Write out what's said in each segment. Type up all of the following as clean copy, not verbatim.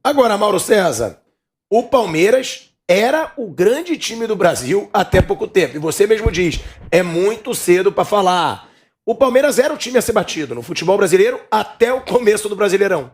Agora, Mauro César, o Palmeiras era o grande time do Brasil até pouco tempo. E você mesmo diz, é muito cedo para falar. O Palmeiras era o time a ser batido no futebol brasileiro até o começo do Brasileirão.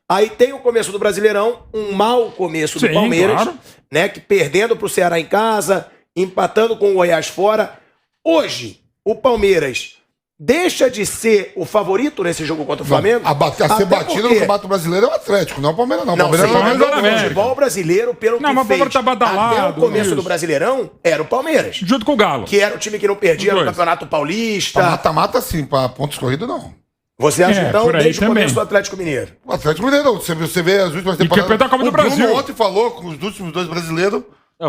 Aí tem o começo do Brasileirão, um mau começo do Palmeiras, claro, né, que perdendo para o Ceará em casa, empatando com o Goiás fora. Hoje, o Palmeiras deixa de ser o favorito nesse jogo contra o Flamengo? A ser batido no Campeonato Brasileiro é o Atlético, não é o Palmeiras, não. O Palmeiras no futebol brasileiro, pelo que fez tá badalado, até o começo do Brasileirão, era o Palmeiras. Junto com o Galo. Que era o time que não perdia no Campeonato Paulista. Mata-mata, sim, para pontos corridos, não. Você acha, então, desde o começo do Atlético Mineiro? O Atlético Mineiro, você vê as últimas temporadas. O Bruno ontem falou com os últimos dois brasileiros.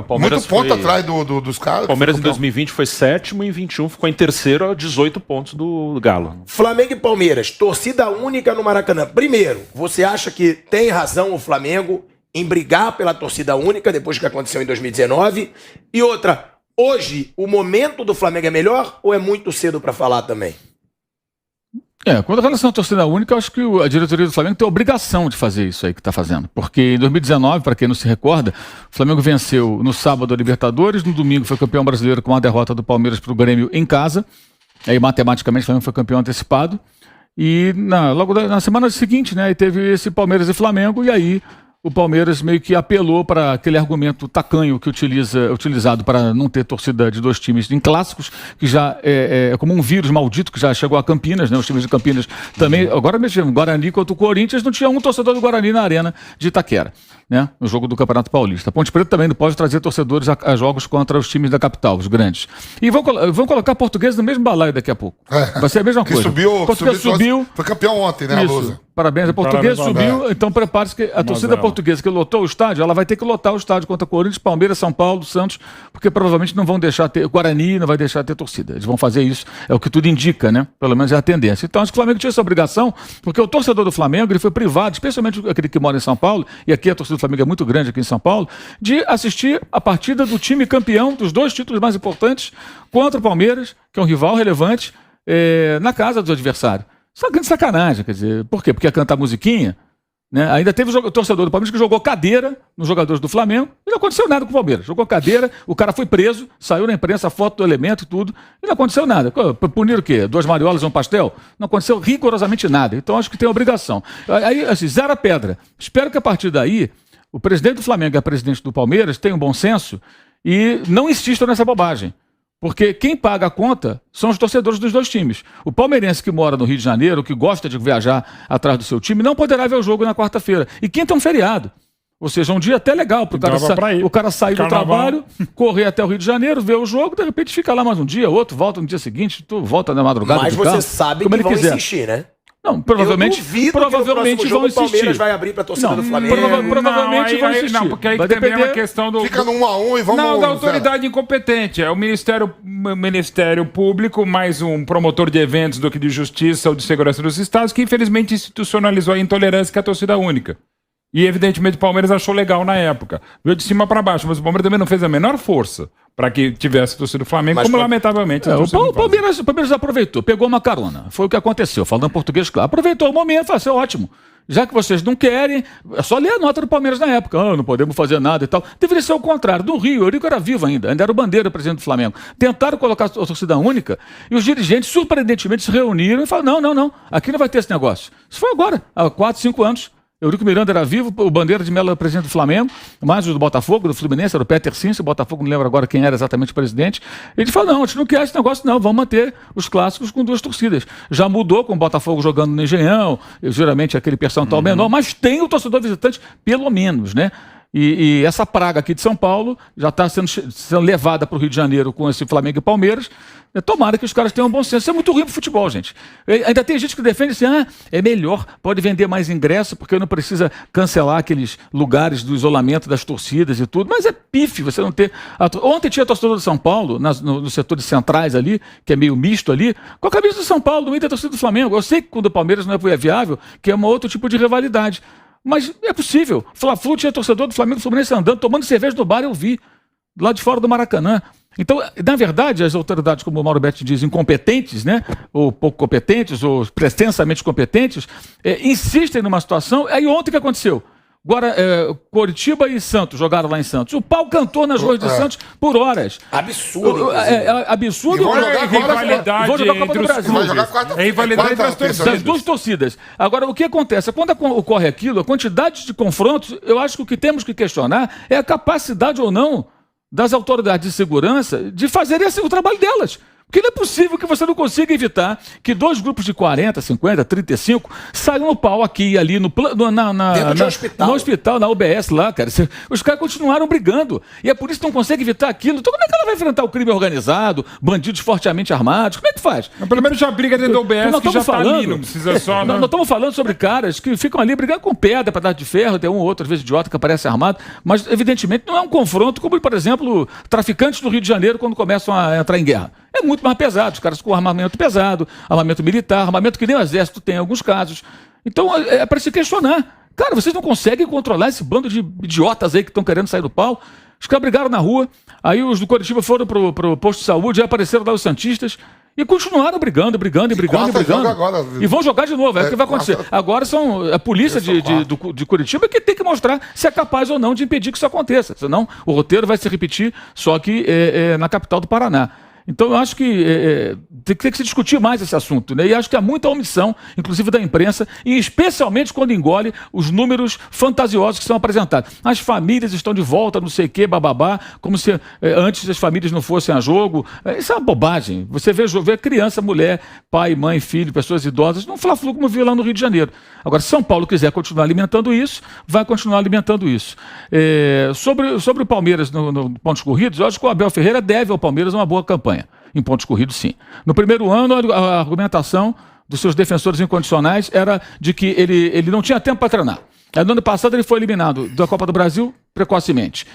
Palmeiras muito ponto atrás dos caras. O Palmeiras em 2020 foi sétimo e em 21 ficou em terceiro a 18 pontos do Galo. Flamengo e Palmeiras, torcida única no Maracanã. Primeiro, você acha que tem razão o Flamengo em brigar pela torcida única depois do que aconteceu em 2019? E outra, hoje o momento do Flamengo é melhor ou é muito cedo para falar também? Quando a relação à torcida única, eu acho que a diretoria do Flamengo tem a obrigação de fazer isso aí que está fazendo. Porque em 2019, para quem não se recorda, o Flamengo venceu no sábado a Libertadores, no domingo foi campeão brasileiro com a derrota do Palmeiras para o Grêmio em casa. Aí, matematicamente, o Flamengo foi campeão antecipado. E logo na semana seguinte, né, teve esse Palmeiras e Flamengo, e aí o Palmeiras meio que apelou para aquele argumento tacanho que utilizado para não ter torcida de dois times em clássicos, que já é como um vírus maldito que já chegou a Campinas, né? Os times de Campinas também. Agora mesmo, Guarani contra o Corinthians, não tinha um torcedor do Guarani na arena de Itaquera, né? No jogo do Campeonato Paulista. A Ponte Preta também não pode trazer torcedores a jogos contra os times da capital, os grandes. E vão colocar português no mesmo balaio daqui a pouco. Vai ser a mesma coisa. Subiu. Foi campeão ontem, né? Isso. Parabéns. A Portuguesa subiu, então prepare-se que a torcida portuguesa que lotou o estádio, ela vai ter que lotar o estádio contra Corinthians, Palmeiras, São Paulo, Santos, porque provavelmente não vão deixar ter, o Guarani não vai deixar ter torcida. Eles vão fazer isso, é o que tudo indica, né? Pelo menos é a tendência. Então acho que o Flamengo tinha essa obrigação, porque o torcedor do Flamengo, ele foi privado, especialmente aquele que mora em São Paulo, e aqui a torcida do Flamengo é muito grande aqui em São Paulo, de assistir a partida do time campeão dos dois títulos mais importantes contra o Palmeiras, que é um rival relevante, na casa do adversário. Só grande sacanagem, quer dizer, por quê? Porque ia cantar musiquinha, né? Ainda teve o torcedor do Palmeiras que jogou cadeira nos jogadores do Flamengo e não aconteceu nada com o Palmeiras. Jogou cadeira, o cara foi preso, saiu na imprensa a foto do elemento e tudo, e não aconteceu nada. Punir o quê? 2 mariolas e um pastel? Não aconteceu rigorosamente nada. Então acho que tem obrigação. Aí, assim, zero a pedra. Espero que a partir daí o presidente do Flamengo e a presidente do Palmeiras tenham bom senso e não insistam nessa bobagem. Porque quem paga a conta são os torcedores dos dois times. O palmeirense que mora no Rio de Janeiro, que gosta de viajar atrás do seu time, não poderá ver o jogo na quarta-feira. E quinta é um feriado. Ou seja, um dia até legal para o cara sair do trabalho, correr até o Rio de Janeiro, ver o jogo, de repente fica lá mais um dia, outro volta no dia seguinte, tu volta na madrugada. Mas você sabe que vão insistir, né? Não, provavelmente vão insistir. O Palmeiras vai abrir para a torcida do Flamengo. Provavelmente vão insistir. Não, porque aí vai também é uma questão do... Fica no 1-1 e vamos... Não, da autoridade incompetente. É o Ministério Público, mais um promotor de eventos do que de justiça ou de segurança dos estados, que infelizmente institucionalizou a intolerância que é a torcida única. E evidentemente o Palmeiras achou legal na época. Veio de cima para baixo, mas o Palmeiras também não fez a menor força para que tivesse torcida do Flamengo, mas como lamentavelmente o Palmeiras aproveitou, pegou uma carona. Foi o que aconteceu, falando em português claro. Aproveitou o momento, falou assim, ótimo. Já que vocês não querem, é só ler a nota do Palmeiras na época. Não podemos fazer nada e tal. Deveria ser o contrário. No Rio, o Eurico era vivo ainda era o Bandeira, o presidente do Flamengo. Tentaram colocar a torcida única e os dirigentes, surpreendentemente, se reuniram e falaram, não, aqui não vai ter esse negócio. Isso foi agora, há 4, 5 anos. Eurico Miranda era vivo, o Bandeira de Mello era presidente do Flamengo, mais o do Botafogo, do Fluminense, era o Peter Cince, o Botafogo não lembro agora quem era exatamente o presidente. Ele falou, não, a gente não quer esse negócio não, vamos manter os clássicos com 2 torcidas. Já mudou com o Botafogo jogando no Engenhão, geralmente aquele percentual menor, mas tem o torcedor visitante pelo menos, né? E essa praga aqui de São Paulo já está sendo levada para o Rio de Janeiro com esse Flamengo e Palmeiras. Tomara que os caras tenham bom senso. Isso é muito ruim pro futebol, gente. Ainda tem gente que defende assim, é melhor, pode vender mais ingresso porque não precisa cancelar aqueles lugares do isolamento das torcidas e tudo. Mas é pife você não ter... Ontem tinha torcedor de São Paulo, nos setores centrais ali, que é meio misto ali, com a camisa do São Paulo, no meio da torcida do Flamengo. Eu sei que quando o Palmeiras não é viável, que é um outro tipo de rivalidade. Mas é possível. Fla-Flu tinha torcedor do Flamengo e Fluminense andando, tomando cerveja no bar, eu vi. Lá de fora do Maracanã. Então, na verdade, as autoridades, como o Mauro Betti diz, incompetentes, né? Ou pouco competentes, ou pretensamente competentes, insistem numa situação. Aí ontem o que aconteceu? Agora, Coritiba e Santos jogaram lá em Santos. O pau cantou nas ruas de Santos por horas. Absurdo. Absurdo. E vão jogar rivalidade vão jogar a Copa do entre os Brasil. Vai jogar quarta-feira. É rivalidade entre as Quarta-feira. Das duas torcidas. Agora, o que acontece? Quando ocorre aquilo, a quantidade de confrontos, eu acho que o que temos que questionar é a capacidade ou não das autoridades de segurança de fazerem o trabalho delas. Porque não é possível que você não consiga evitar que dois grupos de 40, 50, 35 saiam no pau aqui e ali Dentro de um hospital. no hospital, na UBS lá, cara. Os caras continuaram brigando. E a polícia não consegue evitar aquilo. Então como é que ela vai enfrentar o crime organizado, bandidos fortemente armados? Como é que faz? Mas pelo menos já briga dentro do OBS, Nós que já estamos tá ali, falando- não precisa só... Nós estamos falando sobre caras que ficam ali brigando com pedra, pedaço de ferro, tem um ou outro, às vezes idiota, que aparece armado, mas evidentemente não é um confronto como, por exemplo, traficantes do Rio de Janeiro quando começam a entrar em guerra. É muito mais pesado, os caras com armamento pesado, armamento militar, armamento que nem o exército tem em alguns casos. Então é para se questionar. Cara, vocês não conseguem controlar esse bando de idiotas aí que estão querendo sair do pau. Os caras brigaram na rua, aí os do Coritiba foram pro posto de saúde, aí apareceram lá os santistas e continuaram brigando. quarta joga agora. E vão jogar de novo, é o que vai acontecer. quarta- Agora são a polícia de Curitiba que tem que mostrar se é capaz ou não de impedir que isso aconteça. Senão o roteiro vai se repetir, só que na capital do Paraná. Então, eu acho que tem que se discutir mais esse assunto, né? E acho que há muita omissão, inclusive da imprensa, e especialmente quando engole os números fantasiosos que são apresentados. As famílias estão de volta, não sei o quê, bababá, como se antes as famílias não fossem a jogo. Isso é uma bobagem. Você vê criança, mulher, pai, mãe, filho, pessoas idosas, não Fla-Flu como viu lá no Rio de Janeiro. Agora, se São Paulo quiser continuar alimentando isso, vai continuar alimentando isso. Sobre o Palmeiras no pontos corridos, eu acho que o Abel Ferreira deve ao Palmeiras uma boa campanha. Em pontos corridos, sim. No primeiro ano, a argumentação dos seus defensores incondicionais era de que ele não tinha tempo para treinar. No ano passado, ele foi eliminado da Copa do Brasil precocemente.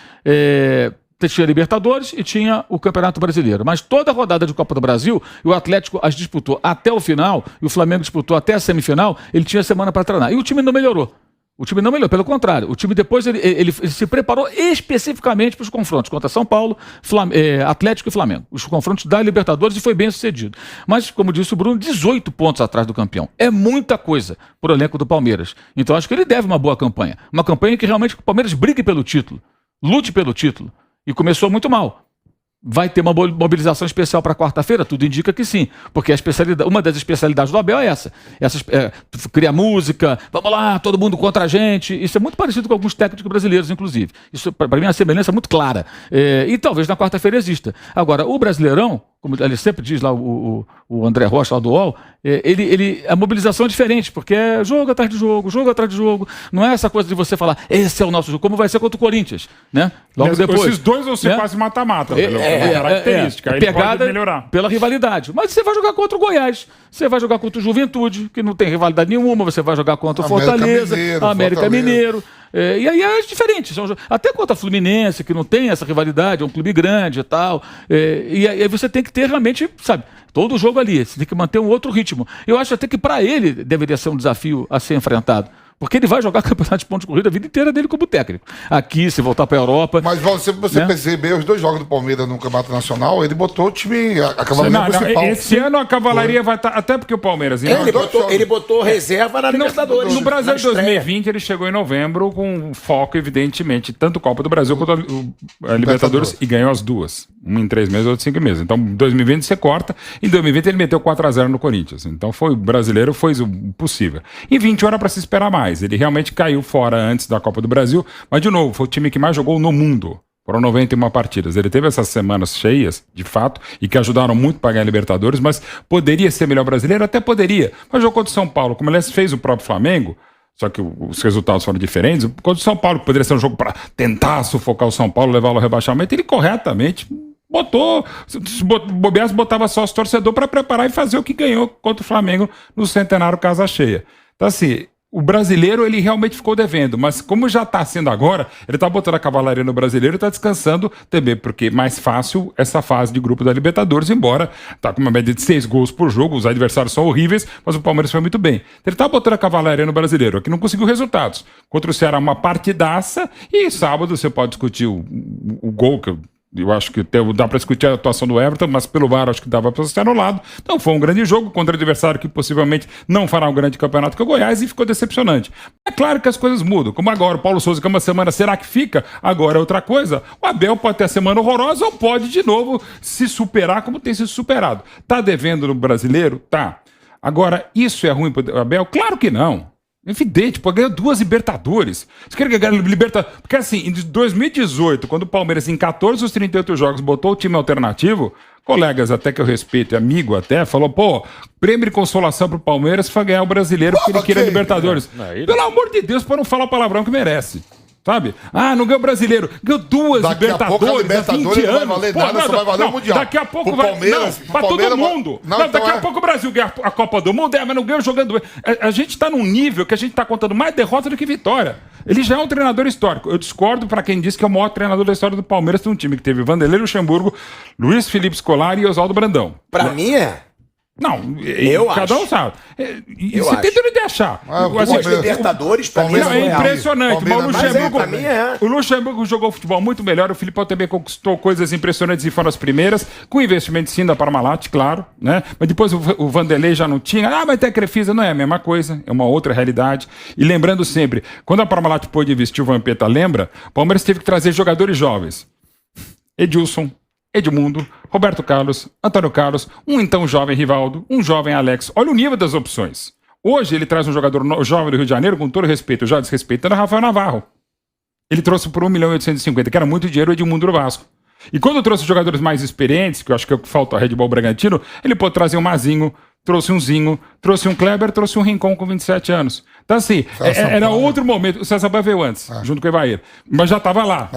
Tinha Libertadores e tinha o Campeonato Brasileiro. Mas toda a rodada de Copa do Brasil, e o Atlético as disputou até o final, e o Flamengo disputou até a semifinal, ele tinha semana para treinar. E o time não melhorou. O time não melhorou, pelo contrário. O time depois ele se preparou especificamente para os confrontos contra São Paulo, Atlético e Flamengo. Os confrontos da Libertadores, e foi bem sucedido. Mas, como disse o Bruno, 18 pontos atrás do campeão. É muita coisa para o elenco do Palmeiras. Então acho que ele deve uma boa campanha. Uma campanha que realmente o Palmeiras brigue pelo título, lute pelo título. E começou muito mal. Vai ter uma mobilização especial para quarta-feira? Tudo indica que sim, porque uma das especialidades do Abel é essa. Cria música, vamos lá, todo mundo contra a gente. Isso é muito parecido com alguns técnicos brasileiros, inclusive. Isso, para mim, é uma semelhança muito clara. E talvez na quarta-feira exista. Agora, o Brasileirão, como ele sempre diz lá, o André Rocha, lá do UOL, a mobilização é diferente, porque é jogo atrás de jogo, jogo atrás de jogo. Não é essa coisa de você falar, esse é o nosso jogo, como vai ser contra o Corinthians, né? Logo depois. Esses dois vão ser né? quase mata-mata, característica. Aí ele Pegada pode melhorar. pela rivalidade. Mas você vai jogar contra o Goiás, você vai jogar contra o Juventude, que não tem rivalidade nenhuma, você vai jogar contra o Fortaleza, América Mineiro. E aí é diferente. Até contra a Fluminense, que não tem essa rivalidade, é um clube grande e tal. E aí você tem que ter realmente, sabe, todo o jogo ali. Você tem que manter um outro ritmo. Eu acho até que para ele deveria ser um desafio a ser enfrentado. Porque ele vai jogar campeonato de pontos de corrida a vida inteira dele como técnico. Aqui, se voltar para a Europa. Mas você né? percebeu os dois jogos do Palmeiras no Campeonato Nacional, ele botou o time, a cavalaria principal. Esse ano a cavalaria vai estar. Até porque o Palmeiras. Ele botou reserva na Libertadores. No Brasil de 2020, ele chegou em novembro com foco, evidentemente, tanto Copa do Brasil quanto a Libertadores, e ganhou as duas. Uma em 3 meses, outra em 5 meses. Então, em 2020 você corta. Em 2020 ele meteu 4-0 no Corinthians. Então, o brasileiro fez o possível. Em 20 era para se esperar mais. Ele realmente caiu fora antes da Copa do Brasil. Mas, de novo, foi o time que mais jogou no mundo. Foram 91 partidas. Ele teve essas semanas cheias, de fato, e que ajudaram muito para ganhar a Libertadores, mas poderia ser melhor brasileiro? Até poderia. Mas jogou contra o São Paulo, como ele fez o próprio Flamengo, só que os resultados foram diferentes. Contra o São Paulo, que poderia ser um jogo para tentar sufocar o São Paulo, levá-lo ao rebaixamento, ele corretamente botou, Bobeas botava só os torcedores para preparar e fazer o que ganhou contra o Flamengo no Centenário Casa Cheia. Então, assim, o brasileiro, ele realmente ficou devendo, mas como já está sendo agora, ele está botando a cavalaria no brasileiro e está descansando também, porque é mais fácil essa fase de grupo da Libertadores, embora está com uma média de 6 gols por jogo, os adversários são horríveis, mas o Palmeiras foi muito bem. Ele está botando a cavalaria no brasileiro, que não conseguiu resultados. Contra o Ceará, uma partidaça, e sábado você pode discutir o gol, que Eu acho que dá para discutir a atuação do Everton, mas pelo VAR acho que dava para ser anulado. Então foi um grande jogo contra o adversário que possivelmente não fará um grande campeonato que é o Goiás e ficou decepcionante. É claro que as coisas mudam. Como agora o Paulo Souza, que uma semana, será que fica? Agora é outra coisa. O Abel pode ter a semana horrorosa ou pode de novo se superar como tem se superado. Tá devendo no brasileiro? Tá. Agora, isso é ruim para o Abel? Claro que não. Evidente, pô, ganhou 2 Libertadores. Você quer ganhar Libertadores? Porque assim, em 2018, quando o Palmeiras, em 14 dos 38 jogos, botou o time alternativo, colegas até que eu respeito, amigo até, falou, pô, prêmio de consolação pro Palmeiras foi ganhar o brasileiro porque ele queria Libertadores. Pelo amor de Deus, para não falar o palavrão que merece. Sabe? Ah, não ganhou o brasileiro. Ganhou 2 Libertadores há 20 anos. Não vai valer nada, só vai valer o Mundial. Daqui a pouco vai... Não, pra todo mundo. Daqui a pouco o Brasil ganha a Copa do Mundo, mas não ganhou jogando... A gente tá num nível que a gente tá contando mais derrota do que vitória. Ele já é um treinador histórico. Eu discordo para quem disse que é o maior treinador da história do Palmeiras. Tem um time que teve Vanderlei Luxemburgo, Luiz Felipe Scolari e Oswaldo Brandão. Pra mim é... Não, eu cada acho. Um sabe. Você tem direito de achar. Os Libertadores, pra mim, é impressionante. Mas o Luxemburgo jogou futebol muito melhor. O Filipão também conquistou coisas impressionantes e foram as primeiras, com investimento sim da Parmalat, claro, né? Mas depois o Vanderlei já não tinha. Ah, mas tem a Crefisa, não é a mesma coisa, é uma outra realidade. E lembrando sempre, quando a Parmalat pôde investir o Vampeta, lembra? O Palmeiras teve que trazer jogadores jovens. Edilson, Edmundo, Roberto Carlos, Antônio Carlos, um então jovem Rivaldo, um jovem Alex. Olha o nível das opções. Hoje ele traz um jogador jovem do Rio de Janeiro, com todo respeito, já desrespeitando, Rafael Navarro. Ele trouxe por 1.850.000, que era muito dinheiro, o Edmundo do Vasco. E quando trouxe jogadores mais experientes, que eu acho que é o que falta ao Red Bull Bragantino, ele pôde trazer um Mazinho, trouxe um Zinho, trouxe um Kleber, trouxe um Rincon com 27 anos. Então, assim, era outro momento. O César Sampaio veio antes, junto com o Evair. Mas já estava lá,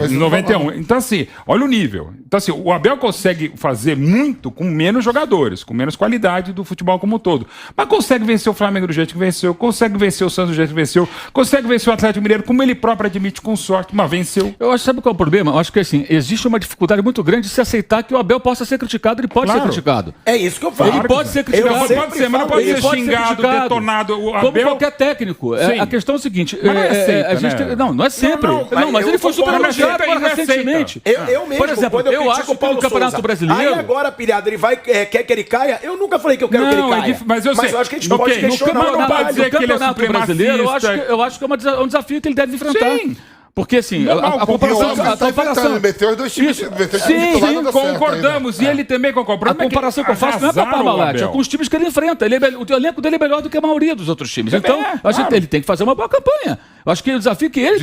em 91. Então, assim, olha o nível. Então, assim, o Abel consegue fazer muito com menos jogadores, com menos qualidade do futebol como um todo. Mas consegue vencer o Flamengo do jeito que venceu, consegue vencer o Santos do jeito que venceu, consegue vencer o Atlético Mineiro, como ele próprio admite, com sorte, mas venceu. Eu acho, sabe qual é o problema? Eu acho que, assim, existe uma dificuldade muito grande de se aceitar que o Abel possa ser criticado. Ele pode ser criticado. É isso que eu falo. Ele pode ser criticado. Pode ser, mas não pode ser xingado, detonado. O Abel... Como qualquer técnico. A questão é o seguinte... Mas não é aceita, a gente, né? Não é sempre. Mas ele foi super elogiado agora recentemente. Eu mesmo, por exemplo, eu acho que no Campeonato Brasileiro... Aí agora, Pilhado, ele vai, quer que ele caia? Eu nunca falei que eu quero que ele caia. Mas eu acho que a gente pode questionar. Não pode dizer que ele é Brasileiro, eu acho que é um desafio que ele deve enfrentar. Sim. Porque, assim, a comparação... Ele meteu os dois times. Sim, concordamos. E ele também concorda. A comparação que eu faço não é com a Parmalat, é com os times que ele enfrenta. O elenco dele é melhor do que a maioria dos outros times. Então, ele tem que fazer uma boa campanha. Eu acho que é o desafio que ele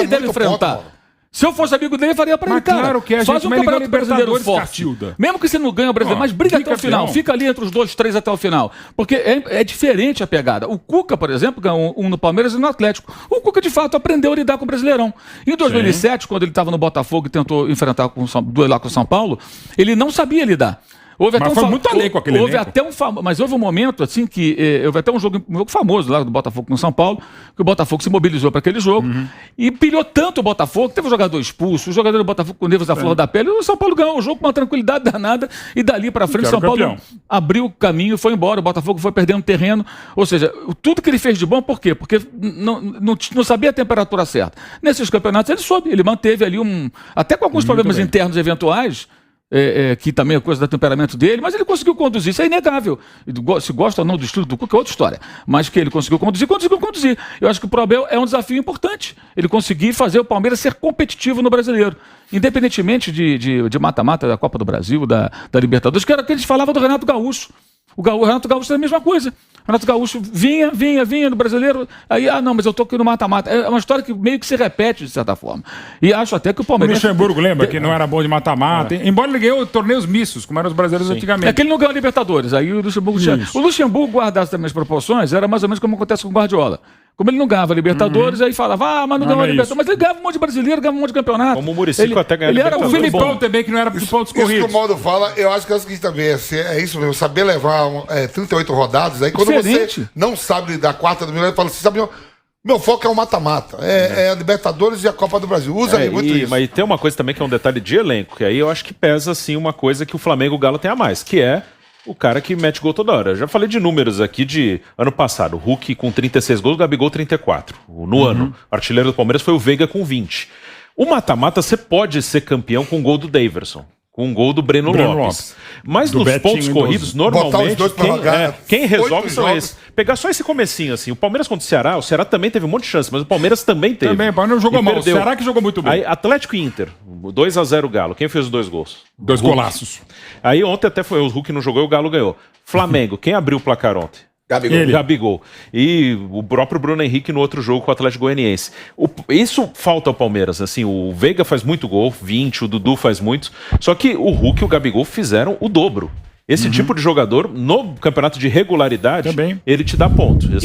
deve enfrentar. Se eu fosse amigo dele, eu faria pra ele, cara. Claro que a gente faz um campeonato brasileiro forte. Mesmo que você não ganhe o brasileiro, mas briga até o final. Fica ali entre os 2, 3 até o final. Porque é diferente a pegada. O Cuca, por exemplo, ganhou um no Palmeiras e no Atlético. O Cuca, de fato, aprendeu a lidar com o Brasileirão. Em 2007, quando ele estava no Botafogo e tentou enfrentar duelar com o São Paulo, ele não sabia lidar. Mas foi muito além com aquele elenco. Mas houve um momento, assim, que houve até um jogo famoso lá do Botafogo no São Paulo, que o Botafogo se mobilizou para aquele jogo e pilhou tanto o Botafogo, teve um jogador expulso, o jogador do Botafogo com nervos à flor da pele, e o São Paulo ganhou o jogo com uma tranquilidade danada e dali para frente o São Paulo abriu o caminho e foi embora, o Botafogo foi perdendo terreno, ou seja, tudo que ele fez de bom, por quê? Porque não sabia a temperatura certa. Nesses campeonatos ele soube, ele manteve ali até com alguns problemas internos eventuais, que também é coisa do temperamento dele, mas ele conseguiu conduzir, isso é inegável. Se gosta ou não do estilo do Cuca é outra história, mas que ele conseguiu conduzir. Eu acho que o Abel é um desafio importante, ele conseguir fazer o Palmeiras ser competitivo no Brasileiro, independentemente de mata-mata da Copa do Brasil, da Libertadores, que era o que a gente falava do Renato Gaúcho. O Renato Gaúcho é a mesma coisa. O Renato Gaúcho vinha no Brasileiro, aí, não, mas eu tô aqui no mata-mata. É uma história que meio que se repete, de certa forma. E acho até que o Palmeiras... O Luxemburgo, lembra que não era bom de mata-mata? Embora ele ganhou torneios mistos, como eram os brasileiros antigamente. É que ele não ganhou a Libertadores. Aí o Luxemburgo O Luxemburgo, guardasse também as proporções, era mais ou menos como acontece com o Guardiola. Como ele não ganhava Libertadores, aí falava, mas não ganhou a Libertadores. Mas ele ganhava um monte de brasileiro, ganhava um monte de campeonato. Como o Muricyco até ganhava Libertadores. Ele era o Filipão também, que não era de pontos corridos. Isso que o Mauro fala, eu acho que é o seguinte também, é isso mesmo, saber levar 38 rodadas, aí quando você não sabe da quarta do milhão, fala assim, sabe, meu foco é o mata-mata, é a Libertadores e a Copa do Brasil, usa muito isso. Mas tem uma coisa também que é um detalhe de elenco, que aí eu acho que pesa, assim, uma coisa que o Flamengo e o Galo tem a mais, que é o cara que mete gol toda hora. Eu já falei de números aqui de ano passado. O Hulk com 36 gols, o Gabigol 34. No ano. O artilheiro do Palmeiras foi o Veiga com 20. O mata-mata você pode ser campeão com um gol do Daverson, com um gol do Breno Lopes. Mas Do nos Betinho pontos Mendoza. corridos, Botar os normalmente, dois pra jogar quem resolve 8 são jogos. esses. Pegar só esse comecinho, assim. O Palmeiras contra o Ceará também teve um monte de chance, mas o Palmeiras também teve. Também, o Palmeiras jogou E mal. perdeu. Será que jogou muito bem? Aí, Atlético e Inter, 2-0 Galo. Quem fez os 2 gols? 2 Hulk. golaços. Aí ontem até foi o Hulk não jogou e o Galo ganhou. Flamengo, quem abriu o placar ontem? Gabigol. Gabigol. E o próprio Bruno Henrique no outro jogo com o Atlético Goianiense. Isso falta ao Palmeiras. Assim, o Veiga faz muito gol, 20, o Dudu faz muitos. Só que o Hulk e o Gabigol fizeram o dobro. Esse tipo de jogador, no campeonato de regularidade, Também. ele te dá ponto.